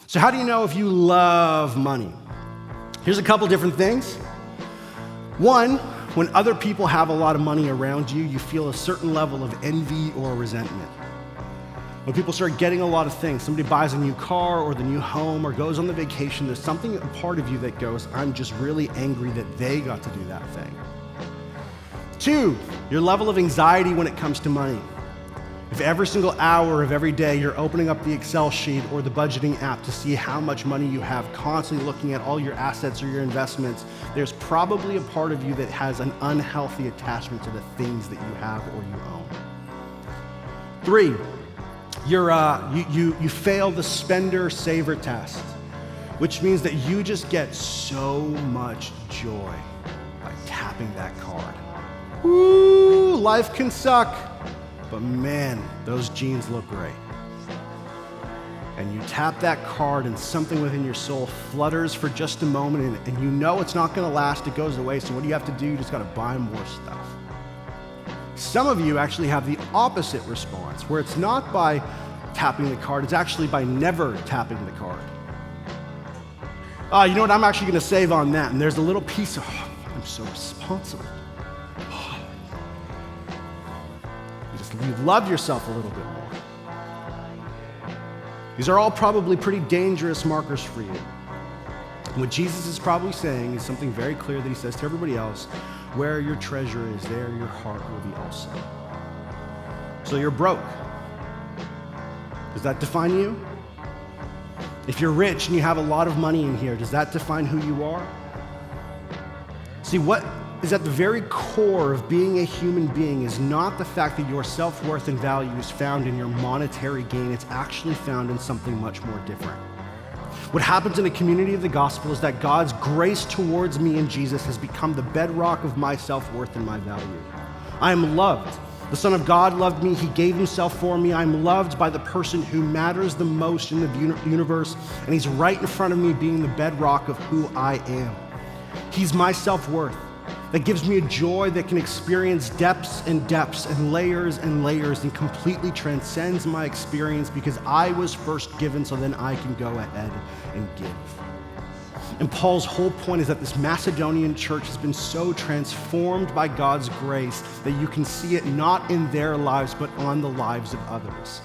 So how do you know if you love money? Here's a couple different things. One, when other people have a lot of money around you, you feel a certain level of envy or resentment. When people start getting a lot of things, somebody buys a new car or the new home or goes on the vacation, there's something, a part of you that goes, I'm just really angry that they got to do that thing. Two, your level of anxiety when it comes to money. If every single hour of every day you're opening up the Excel sheet or the budgeting app to see how much money you have, constantly looking at all your assets or your investments, there's probably a part of you that has an unhealthy attachment to the things that you have or you own. Three, you fail the spender-saver test, which means that you just get so much joy by tapping that card. Woo, life can suck. But man, those jeans look great. And you tap that card and something within your soul flutters for just a moment and you know it's not gonna last, it goes away, so what do you have to do? You just gotta buy more stuff. Some of you actually have the opposite response, where it's not by tapping the card, it's actually by never tapping the card. You know what, I'm actually gonna save on that, and there's a little piece of, I'm so responsible. You love yourself a little bit more. These are all probably pretty dangerous markers for you. And what Jesus is probably saying is something very clear that he says to everybody else: where your treasure is, there your heart will be also. So you're broke. Does that define you? If you're rich and you have a lot of money in here, does that define who you are? See, what is at the very core of being a human being is not the fact that your self-worth and value is found in your monetary gain. It's actually found in something much more different. What happens in a community of the gospel is that God's grace towards me in Jesus has become the bedrock of my self-worth and my value. I am loved. The Son of God loved me. He gave himself for me. I'm loved by the person who matters the most in the universe, and he's right in front of me, being the bedrock of who I am. He's my self-worth. That gives me a joy that can experience depths and layers and completely transcends my experience because I was first given, so then I can go ahead and give. And Paul's whole point is that this Macedonian church has been so transformed by God's grace that you can see it not in their lives, but on the lives of others.